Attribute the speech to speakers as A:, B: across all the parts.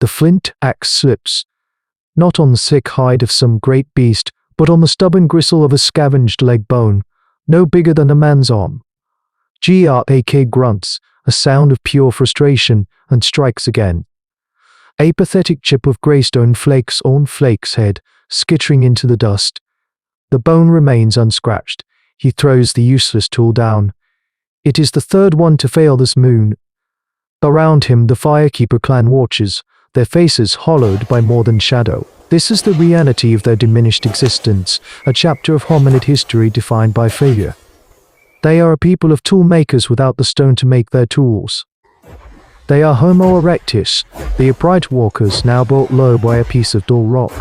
A: The flint axe slips, not on the thick hide of some great beast, but on the stubborn gristle of a scavenged leg bone, no bigger than a man's arm. Grak grunts, a sound of pure frustration, and strikes again. A pathetic chip of greystone flakes on Flake's head, skittering into the dust. The bone remains unscratched. He throws the useless tool down. It is the third one to fail this moon. Around him the Firekeeper clan watches, their faces hollowed by more than shadow. This is the reality of their diminished existence, a chapter of hominid history defined by failure. They are a people of tool makers without the stone to make their tools. They are Homo Erectus, the upright walkers now brought low by a piece of dull rock.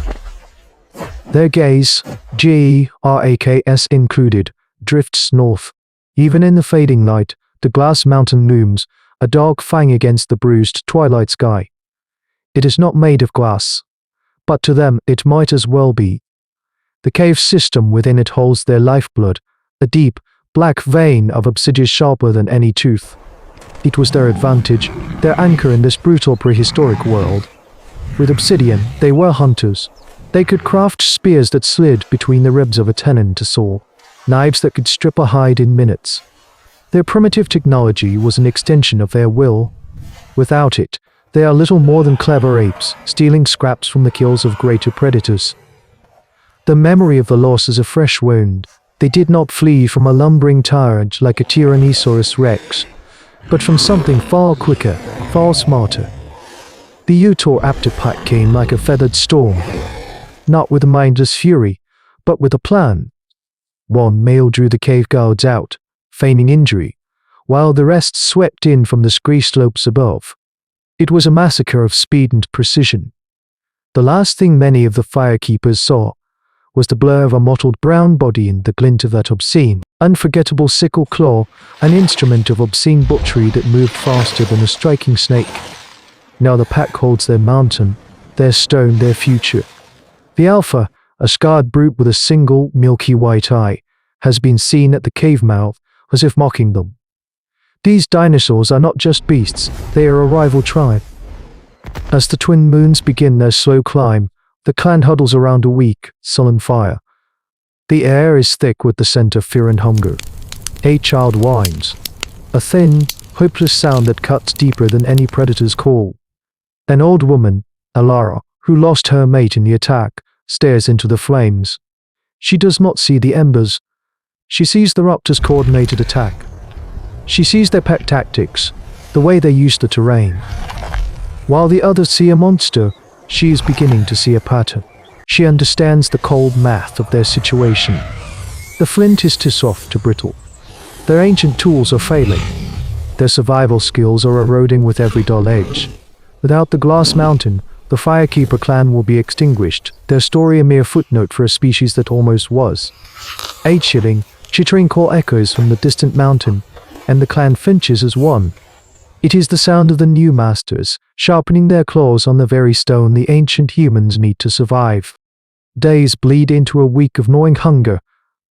A: Their gaze, GERAKS included, drifts north. Even in the fading light, the glass mountain looms, a dark fang against the bruised twilight sky. It is not made of glass, but to them it might as well be. The cave system within it holds their lifeblood, a deep, black vein of obsidian sharper than any tooth. It was their advantage, their anchor in this brutal prehistoric world. With obsidian, they were hunters. They could craft spears that slid between the ribs of a tenant-to-saw, knives that could strip a hide in minutes. Their primitive technology was an extension of their will. Without it, they are little more than clever apes, stealing scraps from the kills of greater predators. The memory of the loss is a fresh wound. They did not flee from a lumbering tyrant like a Tyrannosaurus rex, but from something far quicker, far smarter. The Utahraptor pack came like a feathered storm, not with a mindless fury, but with a plan. One male drew the cave guards out, feigning injury, while the rest swept in from the scree slopes above. It was a massacre of speed and precision. The last thing many of the Firekeepers saw was the blur of a mottled brown body and the glint of that obscene, unforgettable sickle claw, an instrument of obscene butchery that moved faster than a striking snake. Now the pack holds their mountain, their stone, their future. The Alpha, a scarred brute with a single, milky white eye, has been seen at the cave mouth, as if mocking them. These dinosaurs are not just beasts, they are a rival tribe. As the twin moons begin their slow climb, the clan huddles around a weak, sullen fire. The air is thick with the scent of fear and hunger. A child whines, a thin, hopeless sound that cuts deeper than any predator's call. An old woman, Alara, who lost her mate in the attack, stares into the flames. She does not see the embers. She sees the raptors' coordinated attack. She sees their pet tactics, the way they use the terrain. While the others see a monster, she is beginning to see a pattern. She understands the cold math of their situation. The flint is too soft to brittle. Their ancient tools are failing. Their survival skills are eroding with every dull edge. Without the glass mountain, the Firekeeper clan will be extinguished, their story a mere footnote for a species that almost was. A chilling, chittering call echoes from the distant mountain, and the clan finches as one. It is the sound of the new masters, sharpening their claws on the very stone the ancient humans need to survive. Days bleed into a week of gnawing hunger.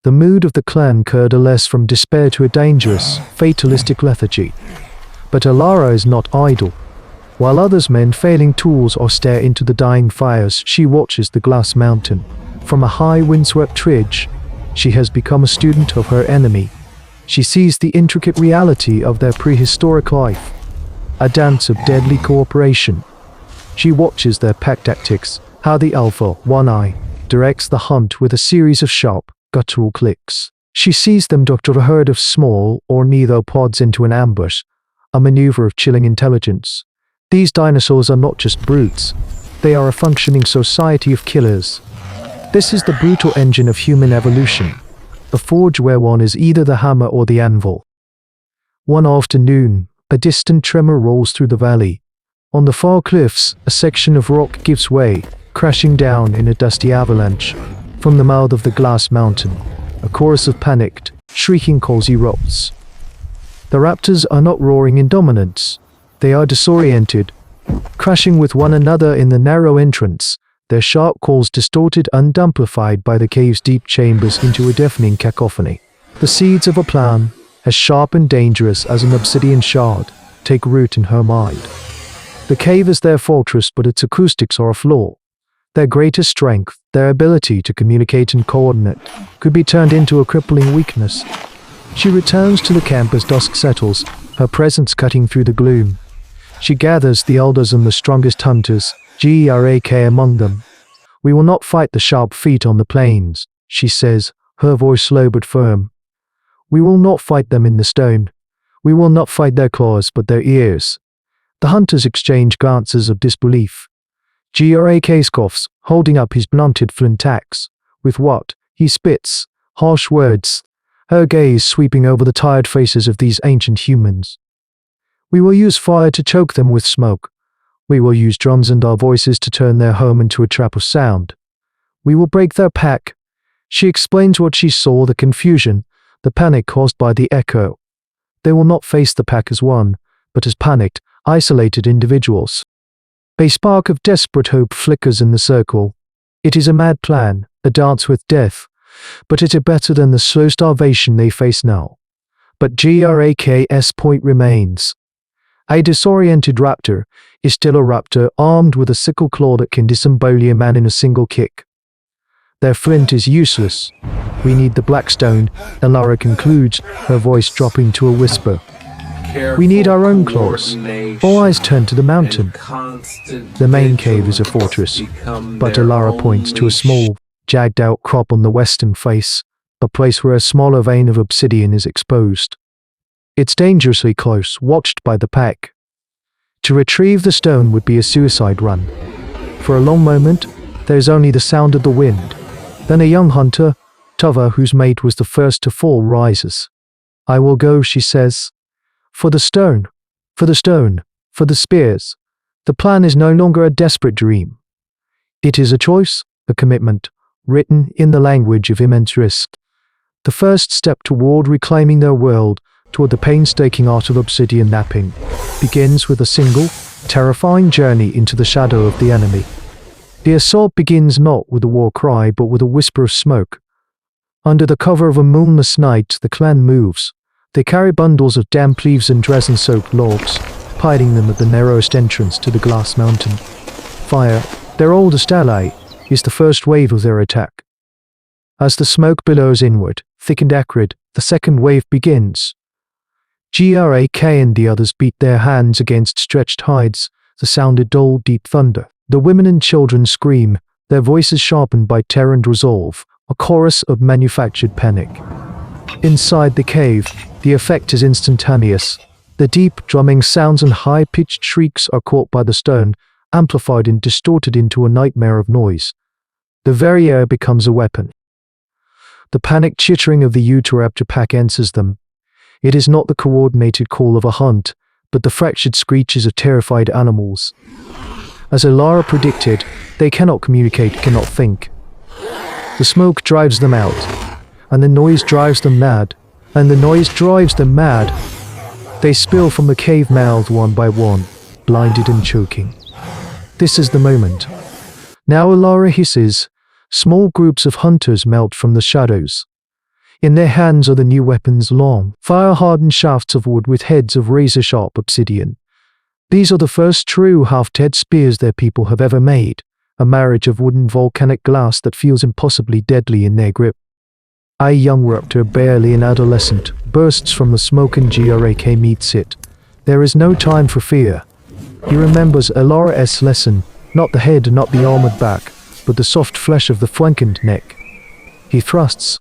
A: The mood of the clan coalesces from despair to a dangerous, fatalistic lethargy. But Alara is not idle. While others mend failing tools or stare into the dying fires, she watches the glass mountain. From a high windswept ridge, she has become a student of her enemy. She sees the intricate reality of their prehistoric life, a dance of deadly cooperation. She watches their pack tactics, how the Alpha, One Eye, directs the hunt with a series of sharp, guttural clicks. She sees them doctor a herd of small or neither-pods into an ambush, a maneuver of chilling intelligence. These dinosaurs are not just brutes, they are a functioning society of killers. This is the brutal engine of human evolution, a forge where one is either the hammer or the anvil. One afternoon, a distant tremor rolls through the valley. On the far cliffs, a section of rock gives way, crashing down in a dusty avalanche. From the mouth of the glass mountain, a chorus of panicked, shrieking calls erupts. The raptors are not roaring in dominance. They are disoriented, crashing with one another in the narrow entrance, their sharp calls distorted and amplified by the cave's deep chambers into a deafening cacophony. The seeds of a plan, as sharp and dangerous as an obsidian shard, take root in her mind. The cave is their fortress, but its acoustics are a flaw. Their greatest strength, their ability to communicate and coordinate, could be turned into a crippling weakness. She returns to the camp as dusk settles, her presence cutting through the gloom. She gathers the elders and the strongest hunters, Gerak among them. "We will not fight the sharp feet on the plains," she says, her voice low but firm. "We will not fight them in the stone. We will not fight their claws but their ears." The hunters exchange glances of disbelief. Gerak scoffs, holding up his blunted flint axe. With what? He spits harsh words, her gaze sweeping over the tired faces of these ancient humans. "We will use fire to choke them with smoke. We will use drums and our voices to turn their home into a trap of sound. We will break their pack." She explains what she saw, the confusion, the panic caused by the echo. They will not face the pack as one, but as panicked, isolated individuals. A spark of desperate hope flickers in the circle. It is a mad plan, a dance with death, but it is better than the slow starvation they face now. But Grak's point remains. A disoriented raptor is still a raptor, armed with a sickle claw that can disembowel a man in a single kick. Their flint is useless. We need the black stone, Elara concludes, her voice dropping to a whisper. We need our own claws. All eyes turn to the mountain. The main cave is a fortress, but Elara points to a small, jagged outcrop on the western face, a place where a smaller vein of obsidian is exposed. It's dangerously close, watched by the pack. To retrieve the stone would be a suicide run. For a long moment, there's only the sound of the wind. Then a young hunter, Tova, whose mate was the first to fall, rises. "I will go," she says. "For the stone, for the stone, for the spears." The plan is no longer a desperate dream. It is a choice, a commitment, written in the language of immense risk. The first step toward reclaiming their world, toward the painstaking art of obsidian napping, begins with a single, terrifying journey into the shadow of the enemy. The assault begins not with a war cry but with a whisper of smoke. Under the cover of a moonless night, the clan moves. They carry bundles of damp leaves and resin-soaked logs, hiding them at the narrowest entrance to the glass mountain. Fire, their oldest ally, is the first wave of their attack. As the smoke billows inward, thick and acrid, the second wave begins. Grak and the others beat their hands against stretched hides, the sound of dull, deep thunder. The women and children scream, their voices sharpened by terror and resolve, a chorus of manufactured panic. Inside the cave, the effect is instantaneous. The deep, drumming sounds and high-pitched shrieks are caught by the stone, amplified and distorted into a nightmare of noise. The very air becomes a weapon. The panicked chittering of the Utahraptor pack answers them. It is not the coordinated call of a hunt, but the fractured screeches of terrified animals. As Elara predicted, they cannot communicate, cannot think. The smoke drives them out, and the noise drives them mad, and the noise drives them mad. They spill from the cave mouth one by one, blinded and choking. This is the moment. Now Elara hisses. Small groups of hunters melt from the shadows. In their hands are the new weapons, long, fire-hardened shafts of wood with heads of razor-sharp obsidian. These are the first true half-dead spears their people have ever made, a marriage of wooden volcanic glass that feels impossibly deadly in their grip. A young raptor, barely an adolescent, bursts from the smoke and Grak meets it. There is no time for fear. He remembers Elara's lesson, not the head, not the armored back, but the soft flesh of the flank and neck. He thrusts.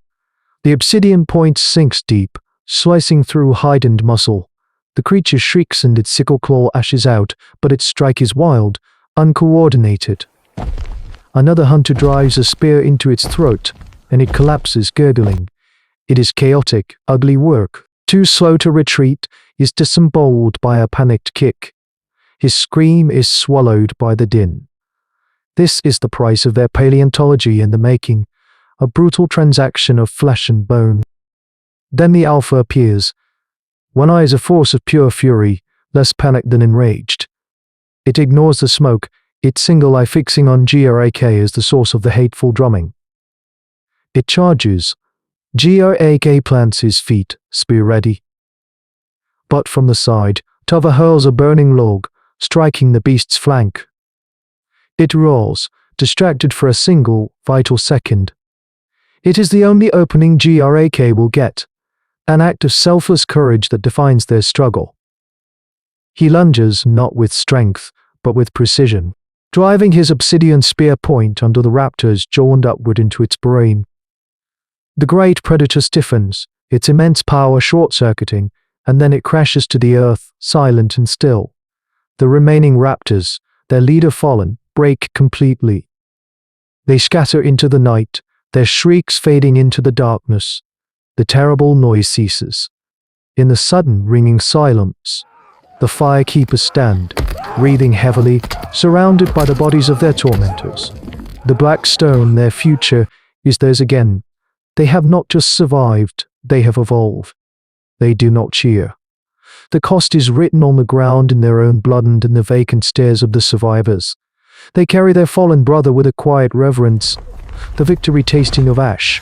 A: The obsidian point sinks deep, slicing through hide and muscle. The creature shrieks and its sickle claw ashes out, but its strike is wild, uncoordinated. Another hunter drives a spear into its throat, and it collapses, gurgling. It is chaotic, ugly work. Too slow to retreat, is disemboweled by a panicked kick. His scream is swallowed by the din. This is the price of their paleontology in the making, a brutal transaction of flesh and bone. Then the Alpha appears. One eye is a force of pure fury, less panicked than enraged. It ignores the smoke, its single eye fixing on Grak as the source of the hateful drumming. It charges. Grak plants his feet, spear ready. But from the side, Tova hurls a burning log, striking the beast's flank. It roars, distracted for a single, vital second. It is the only opening Grak will get, an act of selfless courage that defines their struggle. He lunges not with strength, but with precision, driving his obsidian spear point under the raptor's jaw and upward into its brain. The great predator stiffens, its immense power short-circuiting, and then it crashes to the earth, silent and still. The remaining raptors, their leader fallen, break completely. They scatter into the night, their shrieks fading into the darkness. The terrible noise ceases. In the sudden ringing silence, the firekeepers stand, breathing heavily, surrounded by the bodies of their tormentors. The black stone, their future, is theirs again. They have not just survived, they have evolved. They do not cheer. The cost is written on the ground in their own blood and in the vacant stares of the survivors. They carry their fallen brother with a quiet reverence, the victory tasting of ash.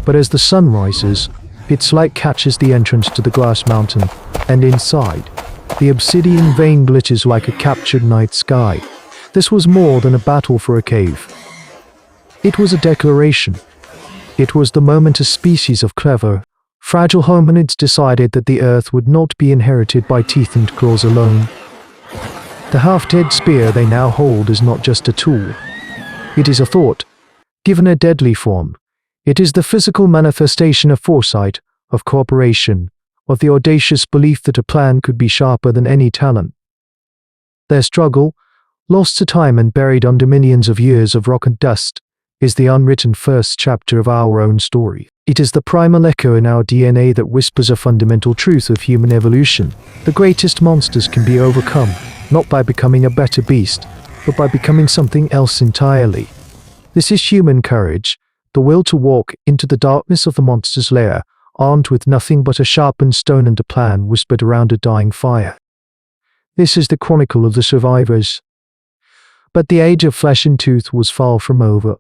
A: But as the sun rises, its light catches the entrance to the glass mountain, and inside, the obsidian vein glitters like a captured night sky. This was more than a battle for a cave. It was a declaration. It was the moment a species of clever, fragile hominids decided that the earth would not be inherited by teeth and claws alone. The half-dead spear they now hold is not just a tool. It is a thought, given a deadly form. It is the physical manifestation of foresight, of cooperation, of the audacious belief that a plan could be sharper than any talent. Their struggle, lost to time and buried under millions of years of rock and dust, is the unwritten first chapter of our own story. It is the primal echo in our DNA that whispers a fundamental truth of human evolution. The greatest monsters can be overcome, not by becoming a better beast, but by becoming something else entirely. This is human courage, the will to walk into the darkness of the monster's lair, armed with nothing but a sharpened stone and a plan whispered around a dying fire. This is the chronicle of the survivors. But the age of flesh and tooth was far from over.